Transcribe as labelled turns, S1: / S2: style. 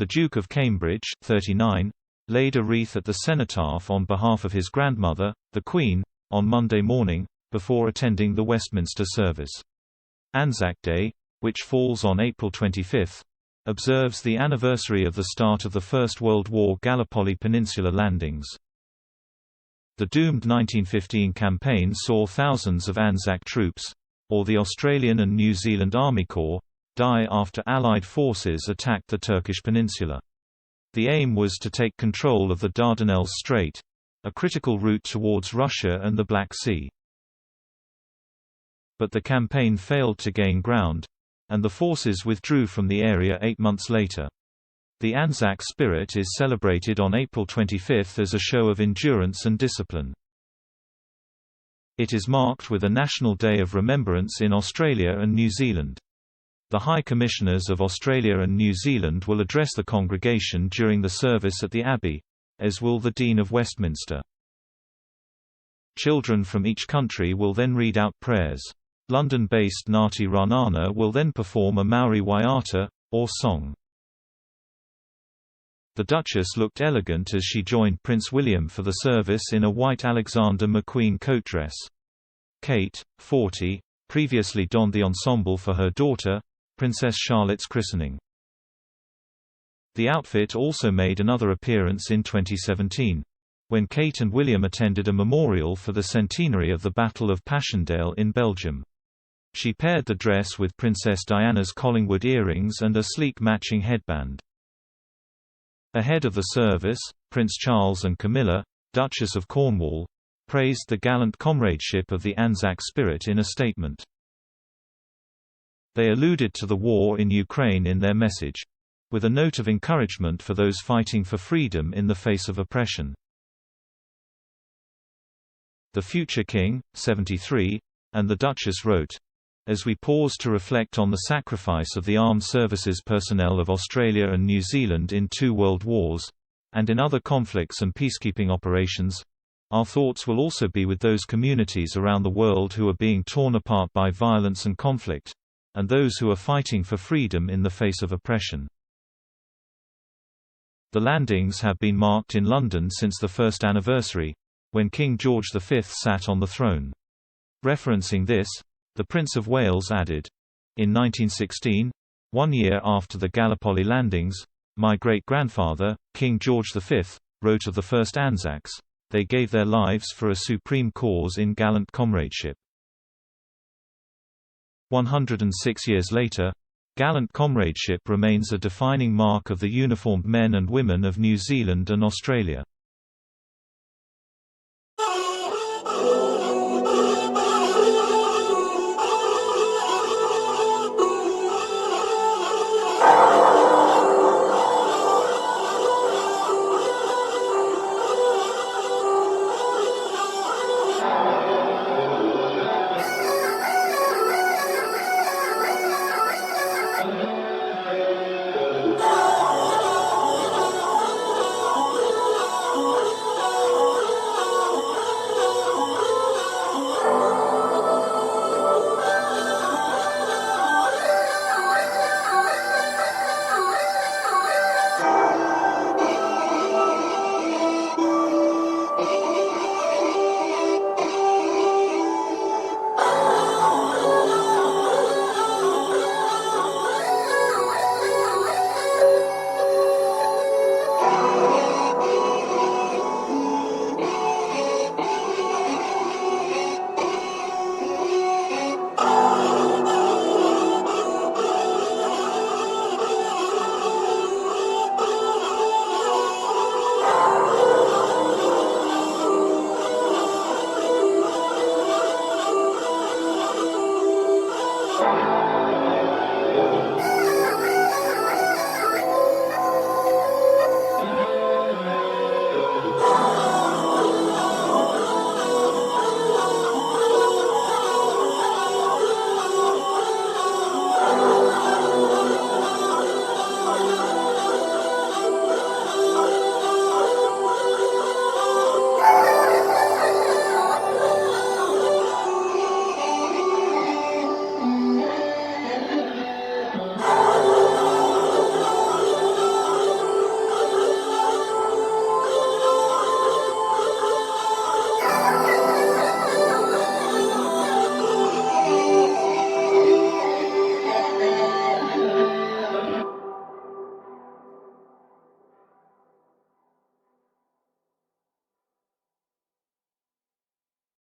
S1: The Duke of Cambridge, 39, laid a wreath at the Cenotaph on behalf of his grandmother, the Queen, on Monday morning, before attending the Westminster service. Anzac Day, which falls on April 25, observes the anniversary of the start of the First World War Gallipoli Peninsula landings. The doomed 1915 campaign saw thousands of Anzac troops, or the Australian and New Zealand Army Corps, die after Allied forces attacked the Turkish peninsula. The aim was to take control of the Dardanelles Strait, a critical route towards Russia and the Black Sea. But the campaign failed to gain ground, and the forces withdrew from the area 8 months later. The Anzac spirit is celebrated on April 25 as a show of endurance and discipline. It is marked with a National Day of Remembrance in Australia and New Zealand. The High Commissioners of Australia and New Zealand will address the congregation during the service at the Abbey, as will the Dean of Westminster. Children from each country will then read out prayers. London-based Ngati Ranana will then perform a Maori waiata, or song. The Duchess looked elegant as she joined Prince William for the service in a white Alexander McQueen coat dress. Kate, 40, previously donned the ensemble for her daughter, Princess Charlotte's christening. The outfit also made another appearance in 2017, when Kate and William attended a memorial for the centenary of the Battle of Passchendaele in Belgium. She paired the dress with Princess Diana's Collingwood earrings and a sleek matching headband. Ahead of the service, Prince Charles and Camilla, Duchess of Cornwall, praised the gallant comradeship of the Anzac spirit in a statement. They alluded to the war in Ukraine in their message, with a note of encouragement for those fighting for freedom in the face of oppression. The future King, 73, and the Duchess wrote, "As we pause to reflect on the sacrifice of the armed services personnel of Australia and New Zealand in 2 world wars, and in other conflicts and peacekeeping operations, our thoughts will also be with those communities around the world who are being torn apart by violence and conflict, and those who are fighting for freedom in the face of oppression." The landings have been marked in London since the first anniversary, when King George V sat on the throne. Referencing this, the Prince of Wales added, "In 1916, 1 year after the Gallipoli landings, my great-grandfather, King George V, wrote of the first Anzacs, they gave their lives for a supreme cause in gallant comradeship." 106 years later, gallant comradeship remains a defining mark of the uniformed men and women of New Zealand and Australia.